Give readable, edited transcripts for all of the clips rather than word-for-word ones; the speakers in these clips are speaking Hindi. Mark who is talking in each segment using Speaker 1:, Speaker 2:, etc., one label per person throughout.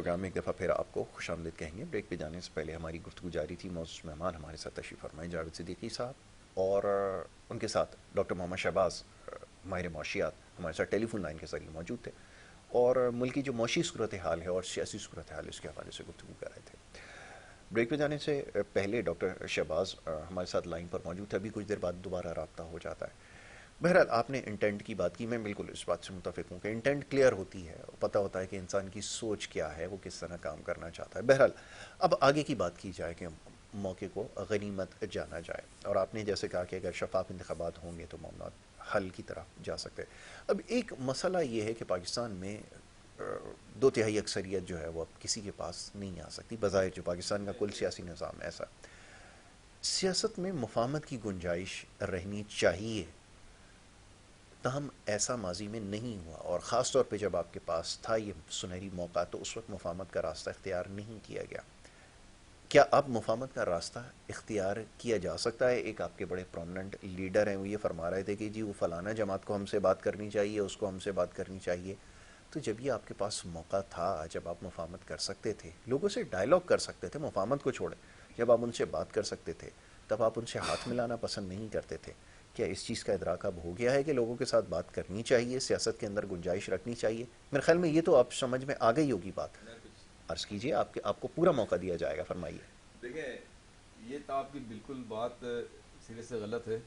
Speaker 1: प्रोग्राम में एक दफ़ा फिर आपको खुशामदीद कहेंगे। ब्रेक पे जाने से पहले हमारी गुफ्तगू जारी थी। मौजूद मेहमान हमारे साथ तशरीफ़ फरमाए जावेद सिद्दीकी साहब और उनके साथ डॉक्टर मोहम्मद शहबाज माहिर मौशियात हमारे साथ टेलीफोन लाइन के ज़रिए मौजूद थे और मुल्क की जो मौशी सूरत हाल है और सियासी सूरत हाल है उसके हवाले से गुफ्तगू कर रहे थे। ब्रेक पे जाने से पहले डॉक्टर शहबाज हमारे साथ लाइन पर मौजूद थे। अभी कुछ देर बाद दोबारा रब्ता हो जाता है। बहरहाल आपने इंटेंट की बात की, मैं बिल्कुल इस बात से मुतफिक हूँ कि इंटेंट क्लियर होती है, पता होता है कि इंसान की सोच क्या है, वो किस तरह काम करना चाहता है। बहरहाल अब आगे की बात की जाए कि मौके को गनीमत जाना जाए और आपने जैसे कहा कि अगर शफाफ इंतखाबात होंगे तो मामला हल की तरफ जा सकते हैं। अब एक मसला ये है कि पाकिस्तान में दो तिहाई अक्सरियत जो है वो अब किसी के पास नहीं आ सकती। बज़ाहिर जो पाकिस्तान का कुल सियासी निज़ाम ऐसा, सियासत में मुफाहमत की गुंजाइश रहनी चाहिए, तहम ऐसा माजी में नहीं हुआ और ख़ास तौर पे जब आपके पास था ये सुनहरी मौका तो उस वक्त मुफाहमत का रास्ता इख्तियार नहीं किया गया। क्या अब मुफाहमत का रास्ता इख्तियार किया जा सकता है? एक आपके बड़े प्रोमिनेंट लीडर हैं, वो ये फरमा रहे थे कि जी वो फ़लाना जमात को हमसे बात करनी चाहिए, उसको हमसे बात करनी चाहिए। तो जब ये आपके पास मौका था, जब आप मुफाहमत कर सकते थे, लोगों से डायलॉग कर सकते थे, मुफाहमत को छोड़े, जब आप उनसे बात कर सकते थे, तब आप उनसे हाथ मिलाना पसंद नहीं करते थे। क्या इस चीज़ का इदराक अब हो गया है कि लोगों के साथ बात करनी चाहिए, सियासत के अंदर गुंजाइश रखनी चाहिए? मेरे ख्याल में ये तो आप समझ में आ गई होगी बात। अर्ज़ कीजिए, आपको पूरा मौका दिया जाएगा, फरमाइए।
Speaker 2: देखिए, ये तो आपकी बिल्कुल बात सिरे से गलत है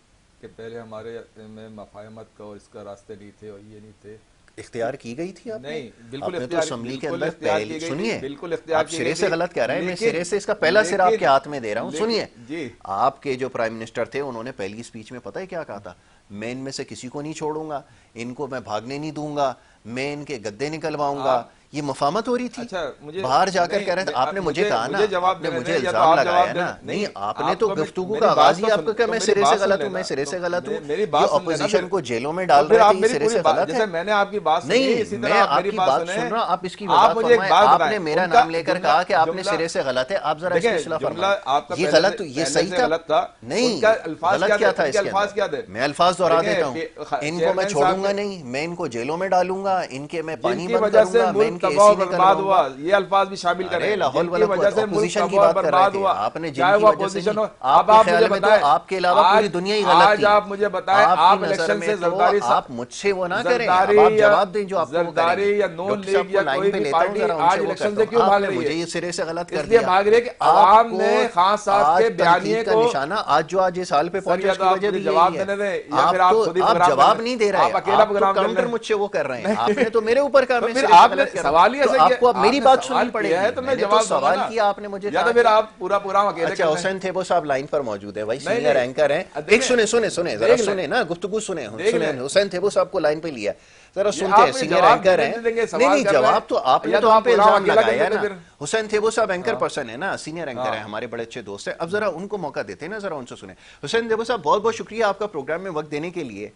Speaker 2: कि पहले हमारे में मफाहमत का और इसका रास्ते नहीं थे और ये नहीं थे।
Speaker 1: इख्तियार की गई थी आपने?
Speaker 2: नहीं, बिल्कुल
Speaker 1: आपने तो
Speaker 2: इख्तियार
Speaker 1: असम्बली के
Speaker 2: बिल्कुल
Speaker 1: अंदर
Speaker 2: इख्तियार
Speaker 1: पहले,
Speaker 2: की गई थी,
Speaker 1: सुनिए,
Speaker 2: बिल्कुल इख्तियार
Speaker 1: आप
Speaker 2: की
Speaker 1: सिरे
Speaker 2: गई
Speaker 1: से
Speaker 2: थी।
Speaker 1: गलत कह रहे हैं, मैं
Speaker 2: लेकिन
Speaker 1: सिरे से इसका पहला सिरा आपके हाथ में दे रहा हूँ। सुनिए,
Speaker 2: जी
Speaker 1: आपके जो प्राइम मिनिस्टर थे उन्होंने पहली स्पीच में पता है क्या कहा था? मैं इनमें से किसी को नहीं छोड़ूंगा, इनको मैं भागने नहीं दूंगा, मैं इनके गद्दे निकलवाऊंगा।
Speaker 2: आप
Speaker 1: ये मुफाहमत हो रही थी।
Speaker 2: अच्छा मुझे
Speaker 1: बाहर जाकर
Speaker 2: नहीं
Speaker 1: कह रहे थे, आपने मुझे
Speaker 2: मुझे
Speaker 1: कहा ना,
Speaker 2: मुझे जवाब
Speaker 1: आपने
Speaker 2: देने
Speaker 1: मुझे
Speaker 2: दें या तो
Speaker 1: इल्जाम
Speaker 2: आप
Speaker 1: लगाया
Speaker 2: जवाब
Speaker 1: ना।
Speaker 2: देने
Speaker 1: नहीं,
Speaker 2: नहीं।
Speaker 1: आपने तो
Speaker 2: आपको
Speaker 1: गुफ्तगू
Speaker 2: मेरी
Speaker 1: का
Speaker 2: बात
Speaker 1: आगाज ही
Speaker 2: तो
Speaker 1: आपको क्या
Speaker 2: तो
Speaker 1: मैं
Speaker 2: मेरी
Speaker 1: सिरे से
Speaker 2: बात सुन
Speaker 1: गलत हूँ,
Speaker 2: लेना,
Speaker 1: मैं सिरे
Speaker 2: तो
Speaker 1: से गलत हूँ?
Speaker 2: मेरी
Speaker 1: ये
Speaker 2: बात सुन लेना
Speaker 1: अपोजिशन
Speaker 2: फिर।
Speaker 1: को जेलों में
Speaker 2: तो
Speaker 1: डाल
Speaker 2: फिर
Speaker 1: रहे थे,
Speaker 2: आप
Speaker 1: ये
Speaker 2: मेरी
Speaker 1: सिरे
Speaker 2: पूरी
Speaker 1: से
Speaker 2: बात,
Speaker 1: गलत है?
Speaker 2: जैसे मैंने आपकी बात सुनी,
Speaker 1: नहीं,
Speaker 2: इसी तरह
Speaker 1: मैं
Speaker 2: आप मेरी
Speaker 1: आपकी
Speaker 2: बात
Speaker 1: बात
Speaker 2: सुने।
Speaker 1: सुन रहा हूं, आप इसकी
Speaker 2: आप
Speaker 1: वजाहत
Speaker 2: मुझे एक
Speaker 1: फरमाएं।
Speaker 2: बात
Speaker 1: आपने
Speaker 2: बताएं,
Speaker 1: मेरा
Speaker 2: उनका
Speaker 1: नाम लेकर
Speaker 2: जुमला
Speaker 1: कहा कि आपने
Speaker 2: जुमला
Speaker 1: सिरे से गलत है। आप जरा इसकी
Speaker 2: देखिए,
Speaker 1: इस्लाह
Speaker 2: जुमला
Speaker 1: फरमाएं।
Speaker 2: आपका
Speaker 1: ये
Speaker 2: पहले
Speaker 1: गलत,
Speaker 2: से
Speaker 1: ये
Speaker 2: पहले
Speaker 1: सही
Speaker 2: से
Speaker 1: था?
Speaker 2: गलत था।
Speaker 1: नहीं,
Speaker 2: उनका अल्फाज
Speaker 1: गलत
Speaker 2: क्या थे,
Speaker 1: क्या था
Speaker 2: उनके
Speaker 1: इसके
Speaker 2: अल्फाज
Speaker 1: अंदर?
Speaker 2: क्या थे?
Speaker 1: मैं अल्फाज दोहरा देता हूं।
Speaker 2: देखें,
Speaker 1: इनको मैं
Speaker 2: चेयरमैन साहब
Speaker 1: छोड़ूंगा
Speaker 2: के
Speaker 1: नहीं, मैं इनको जेलों में डालूंगा, इनके मैं पानी
Speaker 2: जिनकी
Speaker 1: बंद
Speaker 2: वजह से
Speaker 1: करूंगा, मैं
Speaker 2: मुल्क
Speaker 1: इनके
Speaker 2: तबाह और
Speaker 1: एसी
Speaker 2: बर्बाद हुआ,
Speaker 1: निकलवाऊंगा।
Speaker 2: ये अल्फाज भी शामिल
Speaker 1: अरे
Speaker 2: करें,
Speaker 1: लाहौल
Speaker 2: जिनकी
Speaker 1: वाला
Speaker 2: वजह से मुल्क
Speaker 1: अपोजिशन की
Speaker 2: तबाह और
Speaker 1: बात कर रहे
Speaker 2: बर्बाद
Speaker 1: थे,
Speaker 2: हुआ,
Speaker 1: आपने
Speaker 2: चाहे
Speaker 1: जिनकी
Speaker 2: वो
Speaker 1: वजह से नहीं।
Speaker 2: अपोजिशन हो। अब
Speaker 1: आपके
Speaker 2: आप मुझे
Speaker 1: ख्याल में तो
Speaker 2: बताएं,
Speaker 1: आपके अलावा पूरी
Speaker 2: आज
Speaker 1: दुनिया ही गलत
Speaker 2: आज
Speaker 1: थी।
Speaker 2: आप मुझे बताएं,
Speaker 1: आपकी
Speaker 2: आप
Speaker 1: नजर
Speaker 2: इलेक्शन
Speaker 1: में
Speaker 2: से
Speaker 1: तो आप मुझसे वो ना करें। अब आप
Speaker 2: जरदारी या
Speaker 1: जवाब दें जो आपको वो करेंगे।
Speaker 2: जरदारी या नून
Speaker 1: डॉक्टर साहब
Speaker 2: लीग
Speaker 1: को
Speaker 2: या
Speaker 1: लाइन
Speaker 2: कोई
Speaker 1: पे
Speaker 2: भी
Speaker 1: लेता हूँ,
Speaker 2: पार्टी
Speaker 1: जरा उनसे
Speaker 2: आज
Speaker 1: वो
Speaker 2: इलेक्शन
Speaker 1: करता
Speaker 2: से
Speaker 1: हूँ।
Speaker 2: क्यों भाग
Speaker 1: आपने
Speaker 2: रही
Speaker 1: मुझे
Speaker 2: है?
Speaker 1: ये सिरे से गलत कर
Speaker 2: इसलिए
Speaker 1: दिया।
Speaker 2: भाग रही है कि अवाम
Speaker 1: आपको
Speaker 2: ने खान साहब
Speaker 1: आज
Speaker 2: के
Speaker 1: तनकीद
Speaker 2: बयानिए
Speaker 1: का
Speaker 2: को।
Speaker 1: निशाना आज जो आज इस हाल पे
Speaker 2: सर,
Speaker 1: पहुंचे
Speaker 2: या तो
Speaker 1: उसकी
Speaker 2: आप
Speaker 1: वजह
Speaker 2: मुझे
Speaker 1: भी यही
Speaker 2: जवाब
Speaker 1: है।
Speaker 2: देने दें या फिर
Speaker 1: आप तो
Speaker 2: आप खुद ही
Speaker 1: आप
Speaker 2: प्रोग्राम कर
Speaker 1: जवाब
Speaker 2: लें।
Speaker 1: नहीं दे रहे,
Speaker 2: आप अकेला
Speaker 1: आप तो
Speaker 2: प्रोग्राम कर
Speaker 1: काउंटर
Speaker 2: लें।
Speaker 1: मुझसे वो कर रहे हैं।
Speaker 2: नहीं,
Speaker 1: आपने तो मेरे ऊपर कहा
Speaker 2: तो
Speaker 1: मैं
Speaker 2: फिर
Speaker 1: सिरे से
Speaker 2: आपने
Speaker 1: गलत कर रहा
Speaker 2: सवाल ही
Speaker 1: हूं, तो
Speaker 2: ऐसे किया,
Speaker 1: आपको अब मेरी
Speaker 2: आपने
Speaker 1: बात सुननी
Speaker 2: सवाल किया
Speaker 1: पड़ेगी।
Speaker 2: है तो मैं
Speaker 1: मैंने तो
Speaker 2: जवाब दूंगा
Speaker 1: सवाल
Speaker 2: ना।
Speaker 1: किया, आपने मुझे
Speaker 2: या
Speaker 1: कहा
Speaker 2: तो फिर
Speaker 1: कि
Speaker 2: आप पूरा प्रोग्राम अकेले
Speaker 1: अच्छा,
Speaker 2: कर लें।
Speaker 1: हुसैन थेबो साहब लाइन पर मौजूद है भाई,
Speaker 2: नहीं
Speaker 1: सीनियर
Speaker 2: नहीं,
Speaker 1: एंकर हैं। एक
Speaker 2: देखें,
Speaker 1: सुने सुने सुने जरा
Speaker 2: देख लें,
Speaker 1: सुने ना, गुफ्तगू सुने
Speaker 2: देख
Speaker 1: सुने।
Speaker 2: लें।
Speaker 1: हुसैन थेबो साहब को लाइन पे लिया, जरा
Speaker 2: ये
Speaker 1: सुनते हैं।
Speaker 2: आप मुझे
Speaker 1: सीनियर
Speaker 2: जवाब
Speaker 1: एंकर
Speaker 2: देने
Speaker 1: हैं।
Speaker 2: देंगे,
Speaker 1: नहीं
Speaker 2: सवाल
Speaker 1: नहीं,
Speaker 2: कर रहे
Speaker 1: जवाब
Speaker 2: हैं,
Speaker 1: तो आपने
Speaker 2: या
Speaker 1: तो
Speaker 2: तो
Speaker 1: हम
Speaker 2: आप
Speaker 1: पे
Speaker 2: प्रोग्राम
Speaker 1: इल्जाम
Speaker 2: अकेला कर
Speaker 1: लगाया है
Speaker 2: देते
Speaker 1: ना।
Speaker 2: फिर।
Speaker 1: हुसैन थेबो साहब एंकर
Speaker 2: हाँ
Speaker 1: पर्सन है ना, सीनियर एंकर है,
Speaker 2: हाँ।
Speaker 1: हमारे बड़े अच्छे दोस्त हैं। अब जरा उनको मौका देते हैं ना, जरा उनसे सुने। हुसैन थेबो साहब, बहुत बहुत शुक्रिया आपका प्रोग्राम में वक्त देने के लिए।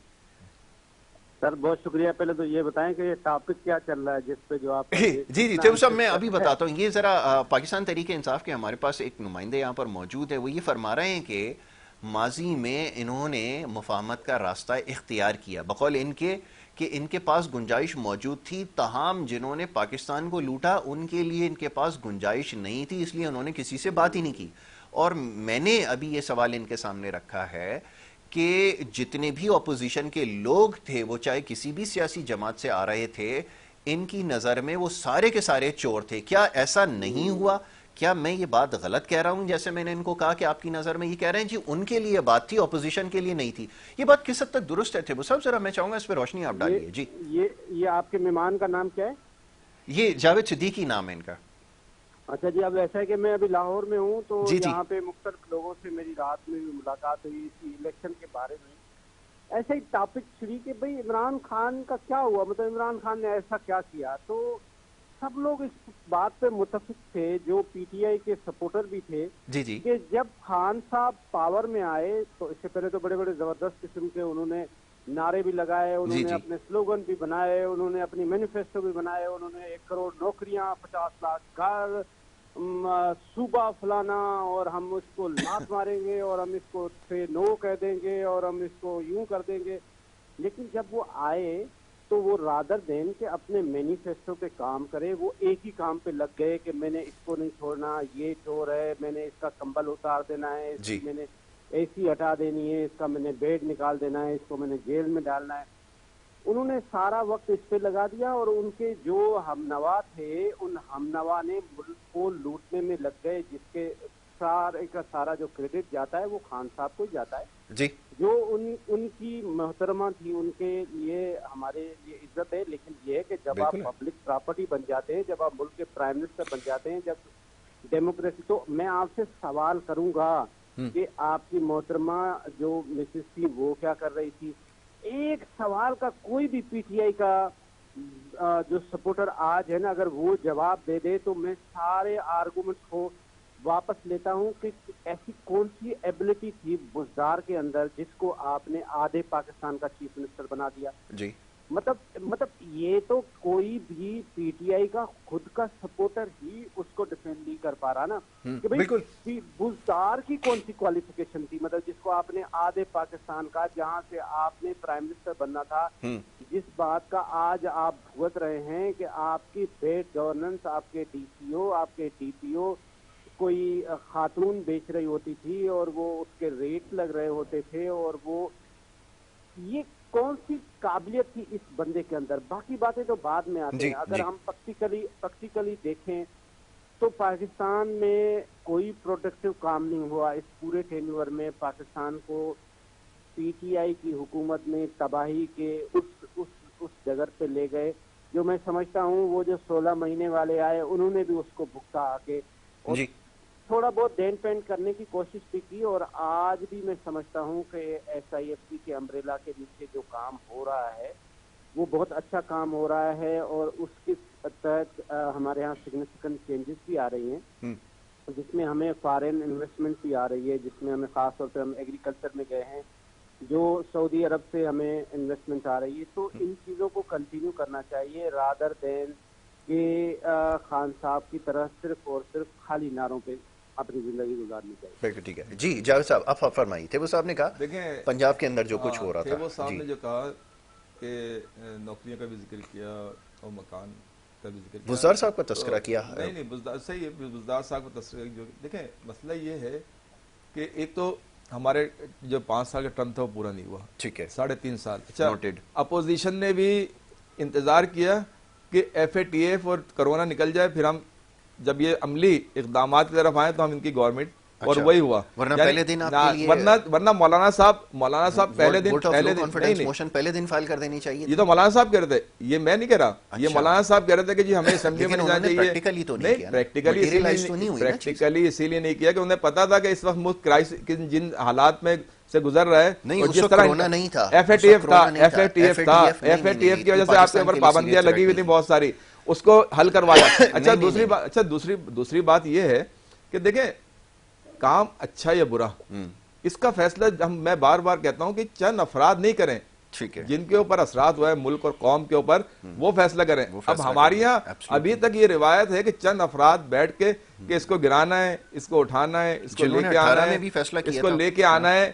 Speaker 3: सर बहुत शुक्रिया। पहले तो ये बताएं कि ये टॉपिक क्या चल रहा है जिस पे जो आपका
Speaker 1: जी
Speaker 3: ये
Speaker 1: जी
Speaker 3: इतना
Speaker 1: थेबू साहब, मैं
Speaker 3: इंटरेस्ट
Speaker 1: अभी
Speaker 3: है।
Speaker 1: बताता हूँ। ये ज़रा पाकिस्तान तरीके इंसाफ के हमारे पास एक नुमाइंदे यहाँ पर मौजूद है। वो ये फरमा रहे हैं कि माजी में इन्होंने मुफाहमत का रास्ता इख्तियार किया, बकौल इनके कि इनके पास गुंजाइश मौजूद थी, तहाम जिन्होंने पाकिस्तान को लूटा उनके लिए इनके पास गुंजाइश नहीं थी, इसलिए उन्होंने किसी से बात ही नहीं की। और मैंने अभी ये सवाल इनके सामने रखा है कि जितने भी अपोजिशन के लोग थे, वो चाहे किसी भी सियासी जमात से आ रहे थे, इनकी नज़र में वो सारे के सारे चोर थे। क्या ऐसा नहीं हुआ? क्या मैं ये बात गलत कह रहा हूं? जैसे मैंने इनको कहा कि आपकी नज़र में ये कह रहे हैं जी उनके लिए बात थी, अपोजिशन के लिए नहीं थी। ये बात किस हद तक दुरुस्त है? थे वो सब, जरा मैं चाहूंगा इस पर रोशनी आप
Speaker 3: ये
Speaker 1: डालिए। जी,
Speaker 3: ये आपके मेहमान का नाम क्या है?
Speaker 1: ये जावेद सिद्दीकी नाम है इनका।
Speaker 3: अच्छा जी, अब ऐसा है कि मैं अभी लाहौर में हूँ, तो
Speaker 1: जी जी
Speaker 3: यहाँ पे मुख्तलिफ लोगों से मेरी रात में भी मुलाकात हुई इसी इलेक्शन के बारे में। ऐसा ही टॉपिक छिड़ी कि भाई इमरान खान का क्या हुआ, मतलब इमरान खान ने ऐसा क्या किया। तो सब लोग इस बात पे मुतफिक थे, जो पीटीआई के सपोर्टर भी थे,
Speaker 1: जी जी
Speaker 3: कि जब खान साहब पावर में आए तो इससे पहले तो बड़े बड़े जबरदस्त किस्म के उन्होंने नारे भी लगाए,
Speaker 1: जी
Speaker 3: उन्होंने
Speaker 1: जी
Speaker 3: अपने स्लोगन भी बनाए, उन्होंने अपनी मैनिफेस्टो भी बनाए, उन्होंने 1 करोड़ नौकरियां, 50 लाख घर, सूबा फलाना, और हम उसको लात मारेंगे और हम इसको से नो कह देंगे और हम इसको यूं कर देंगे। लेकिन जब वो आए तो वो रादर देन के अपने मैनिफेस्टो पे काम करे, वो एक ही काम पे लग गए कि मैंने इसको नहीं छोड़ना, ये चोर है, मैंने इसका कंबल उतार देना है,
Speaker 1: जी।
Speaker 3: इसकी मैंने एसी हटा देनी है, इसका मैंने बेड निकाल देना है, इसको मैंने जेल में डालना है। उन्होंने सारा वक्त इस पे लगा दिया और उनके जो हमनवा थे उन हमनवा ने मुल्क को लूटने में लग गए, जिसके सारे का सारा जो क्रेडिट जाता है वो खान साहब को ही जाता है।
Speaker 1: जी।
Speaker 3: जो उनकी मोहतरमा थी, उनके लिए हमारे लिए इज्जत है, लेकिन ये है कि जब आप
Speaker 1: बिल्कुल।
Speaker 3: पब्लिक प्रॉपर्टी बन जाते हैं, जब आप मुल्क के प्राइम मिनिस्टर बन जाते हैं, जब डेमोक्रेसी, तो मैं आपसे सवाल करूंगा कि आपकी मोहतरमा जो मिसेस थी वो क्या कर रही थी? एक सवाल का कोई भी पीटीआई का जो सपोर्टर आज है ना, अगर वो जवाब दे दे तो मैं सारे आर्गुमेंट्स को वापस लेता हूं कि ऐसी कौन सी एबिलिटी थी बुज़दार के अंदर जिसको आपने आधे पाकिस्तान का चीफ मिनिस्टर बना दिया।
Speaker 1: जी।
Speaker 3: मतलब ये तो कोई भी पीटीआई का खुद का सपोर्टर ही उसको डिफेंड नहीं कर पा रहा ना कि भाई
Speaker 1: बिल्कुल।
Speaker 3: बुज़दार की कौन सी क्वालिफिकेशन थी, मतलब जिसको आपने आधे पाकिस्तान का, जहां से आपने प्राइम मिनिस्टर बनना था, जिस बात का आज आप भुगत रहे हैं कि आपकी बेड गवर्नेंस, आपके डीसीओ, आपके डीपीओ कोई खातून बेच रही होती थी और वो उसके रेट लग रहे होते थे, और वो ये कौन सी काबिलियत थी इस बंदे के अंदर? बाकी बातें तो बाद में आते हैं। अगर हम प्रैक्टिकली देखें तो पाकिस्तान में कोई प्रोडक्टिव काम नहीं हुआ इस पूरे टेन्योर में। पाकिस्तान को पीटीआई की हुकूमत ने तबाही के उस जगह पे ले गए, जो मैं समझता हूँ वो जो 16 महीने वाले आए उन्होंने भी उसको भुगता आके और
Speaker 1: जी।
Speaker 3: थोड़ा बहुत देन पेंट करने की कोशिश भी की। और आज भी मैं समझता हूँ कि SIFC के अम्ब्रेला के नीचे जो काम हो रहा है वो बहुत अच्छा काम हो रहा है, और उसके तहत हमारे यहाँ सिग्निफिकेंट चेंजेस भी आ रही हैं, जिसमें हमें फॉरेन इन्वेस्टमेंट भी आ रही है, जिसमें हमें खास तौर पे हम एग्रीकल्चर में गए हैं, जो सऊदी अरब से हमें इन्वेस्टमेंट आ रही है। तो इन चीज़ों को कंटिन्यू करना चाहिए रादर देन कि खान साहब की तरह सिर्फ और सिर्फ खाली नारों पे अपनी जिंदगी गुजारनी चाहिए।
Speaker 1: बिल्कुल ठीक है जी। जावेद साहब आप फरमाइए। थे वो साहब ने कहा
Speaker 2: देखें
Speaker 1: पंजाब के अंदर जो कुछ हो रहा था,
Speaker 2: वो साहब ने जो कहा कि नौकरियों का भी जिक्र किया और मकान का भी जिक्र किया।
Speaker 1: बुज़दार साहब का तस्करा किया।
Speaker 2: नहीं बुज़दार सही है, बुज़दार साहब का तस्करा जो देखें, मसला ये है कि एक तो हमारे जो 5 साल का टर्म था वो पूरा नहीं हुआ, ठीक है, 3.5 साल। अच्छा, अपोजिशन ने भी इंतजार किया कि FATF और कोरोना निकल जाए, फिर हम जब ये अमली इक़दामात की तरफ आए तो हम इनकी गवर्नमेंट। अच्छा, और वही हुआ। वरना पहले दिन आपके लिए वरना मौलाना साहब पहले दिन
Speaker 1: मोशन पहले दिन फाइल कर देनी चाहिए।
Speaker 2: ये तो मौलाना साहब कह रहे थे, ये मैं नहीं कह रहा। अच्छा, ये मौलाना साहब कह रहे थे कि जी हमें असेंबली में जाना चाहिए।
Speaker 1: प्रैक्टिकली तो नहीं किया,
Speaker 2: प्रैक्टिकली इसीलिए नहीं किया कि उन्हें पता था कि इस वक्त मुल्क क्राइसिस जिन हालात में से गुजर रहा है,
Speaker 1: नहीं, जिस तरह नहीं था,
Speaker 2: FATF की वजह से आपके ऊपर पाबंदियां लगी हुई थी बहुत सारी, उसको हल करवाया। अच्छा, दूसरी बात यह है कि देखें, काम अच्छा या बुरा इसका फैसला मैं बार बार कहता हूं कि चंद अफराद नहीं करें, ठीक है, जिनके ऊपर असरात हुआ है मुल्क और कौम के ऊपर, वो फैसला करें। अब हमारे यहाँ अभी तक ये रिवायत है कि चंद अफराद बैठ के कि इसको गिराना है, इसको उठाना है, इसको लेके आना है, इसको लेके आना है।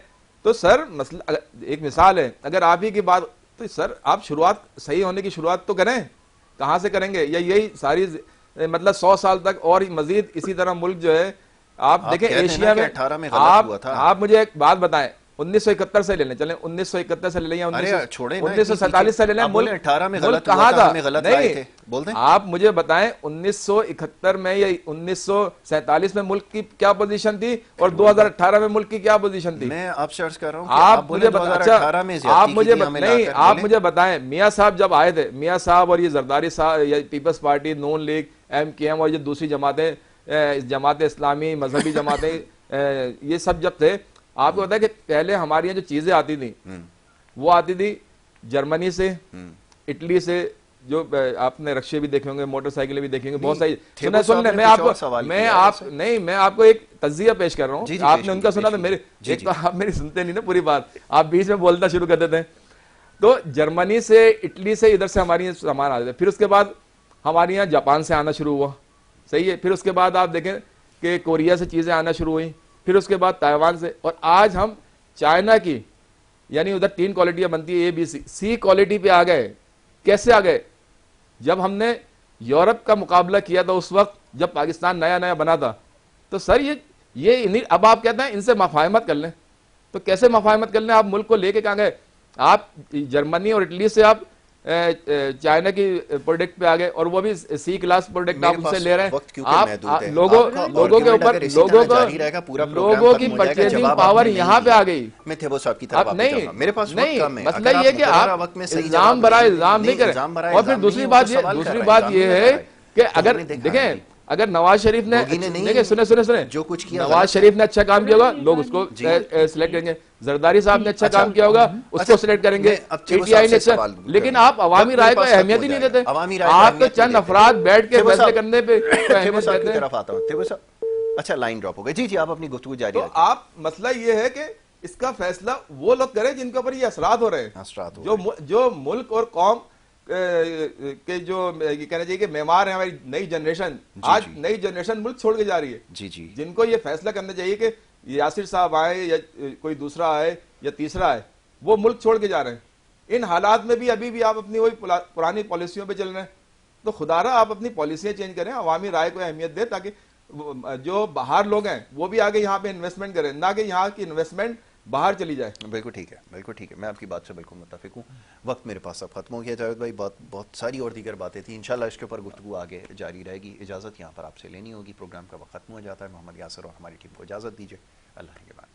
Speaker 2: तो सर मसला एक मिसाल है, अगर आप ही की बात, तो सर आप शुरुआत सही होने की शुरुआत तो करें, कहां से करेंगे? या यही सारी मतलब 100 साल तक और मजीद इसी तरह मुल्क जो है, आप देखें एशिया में
Speaker 1: 18 में गलत हुआ था।
Speaker 2: आप मुझे एक बात बताएं, 1971 से ले लें, चलें 1971 से ले लें या 1947 से ले लें, मुल्क
Speaker 1: 18 में
Speaker 2: गलत कहां था?
Speaker 1: नहीं, बोलते
Speaker 2: आप मुझे बताएं 1971 में या 1947 में मुल्क की क्या पोजीशन थी और 2018 में मुल्क की क्या पोजीशन थी?
Speaker 1: मैं आपसे अर्ज कर रहा हूं,
Speaker 2: आप मुझे आप मुझे बताएं, मियां साहब जब आए थे, मियां साहब और ये जरदारी साहब या पीपल्स पार्टी, नून लीग, MKM और ये दूसरी जमातें, जमात इस्लामी, मजहबी जमातें, ये सब जब थे, आपको पता है कि पहले हमारी यहाँ जो चीजें आती थी वो आती थी जर्मनी से, इटली से, जो आपने रक्शे भी देखे होंगे, मोटरसाइकिलें भी देखेंगे, बहुत सारी। सुनने मैं आपको एक तज्जिया पेश कर रहा हूँ, आपने उनका सुना तो मेरे एक तो आप मेरी सुनते नहीं ना पूरी बात, आप बीच में बोलना शुरू कर देते हैं। तो जर्मनी से, इटली से, इधर से हमारी सामान आते थे। फिर उसके बाद हमारे यहाँ जापान से आना शुरू हुआ, सही है। फिर उसके बाद आप देखें कि कोरिया से चीजें आना शुरू हुई, फिर उसके बाद ताइवान से, और आज हम चाइना की, यानी उधर 3 क्वालिटियां बनती है, ABC, C क्वालिटी पे आ गए कैसे आ गए? जब हमने यूरोप का मुकाबला किया था उस वक्त जब पाकिस्तान नया नया बना था, तो सर ये अब आप कहते हैं इनसे मफाहमत कर लें, तो कैसे मफाहमत कर लें? आप मुल्क को लेके कहाँ गए? आप जर्मनी और इटली से आप चाइना की प्रोडक्ट पे आ गए, और वो भी सी क्लास प्रोडक्ट आप उनसे ले रहे हैं। आप लोगों के ऊपर लोगों की परचेजिंग पावर यहाँ पे आ गई।
Speaker 1: मैं थे वो साहब की तरफ
Speaker 2: नहीं,
Speaker 1: मेरे पास
Speaker 2: नहीं,
Speaker 1: कम है।
Speaker 2: मसला ये कि आप इल्जाम बरा इल्जाम नहीं करें। और फिर दूसरी बात ये है कि अगर देखें, अगर नवाज शरीफ ने देखिए, सुने
Speaker 1: जो कुछ किया,
Speaker 2: नवाज शरीफ ने अच्छा काम किया होगा, लोग उसको सिलेक्ट करेंगे। जरदारी साहब ने अच्छा काम किया होगा, उसको सिलेक्ट करेंगे। पीटीआई ने अच्छा, लेकिन आप अवामी राय को अहमियत ही नहीं देते। आप तो चंद अफराद बैठ के फैसले करने पे अहमियत देते हैं।
Speaker 1: तरफ आता हूं। अच्छा, लाइन ड्रॉप हो गई। जी जी, आप अपनी गुफ्तगू जारी रखें।
Speaker 2: तो आप, मसला ये है कि इसका फैसला वो लोग करें जिनके ऊपर ये असरात हो रहे हैं, जो मुल्क और कौम के जो ये कहना चाहिए कि मेमार है हमारी नई जनरेशन। आज नई जनरेशन मुल्क छोड़ के जा रही है।
Speaker 1: जी जी,
Speaker 2: जिनको ये फैसला करना चाहिए कि यासिर साहब आए या कोई दूसरा आए या तीसरा आए, वो मुल्क छोड़ के जा रहे हैं। इन हालात में भी अभी भी आप अपनी वही पुरानी पॉलिसियों पे चल रहे हैं। तो खुदारा आप अपनी पॉलिसियां चेंज करें, अवामी राय को अहमियत दें, ताकि जो बाहर लोग हैं वो भी आगे यहाँ पे इन्वेस्टमेंट करें, ना कि यहाँ की इन्वेस्टमेंट बाहर चली जाए।
Speaker 1: बिल्कुल ठीक है, बिल्कुल ठीक है। मैं आपकी बात से बिल्कुल मुत्तफिक हूँ। वक्त मेरे पास अब खत्म हो गया जावेद भाई। बहुत सारी और दीगर बातें थी, इंशाल्लाह इसके ऊपर गुफ्तगू आगे जारी रहेगी। इजाज़त यहाँ पर आपसे लेनी होगी, प्रोग्राम का वक्त खत्म हो जाता है। मोहम्मद यासर और हमारी टीम को इजाज़त दीजिए। अल्लाह के बाद।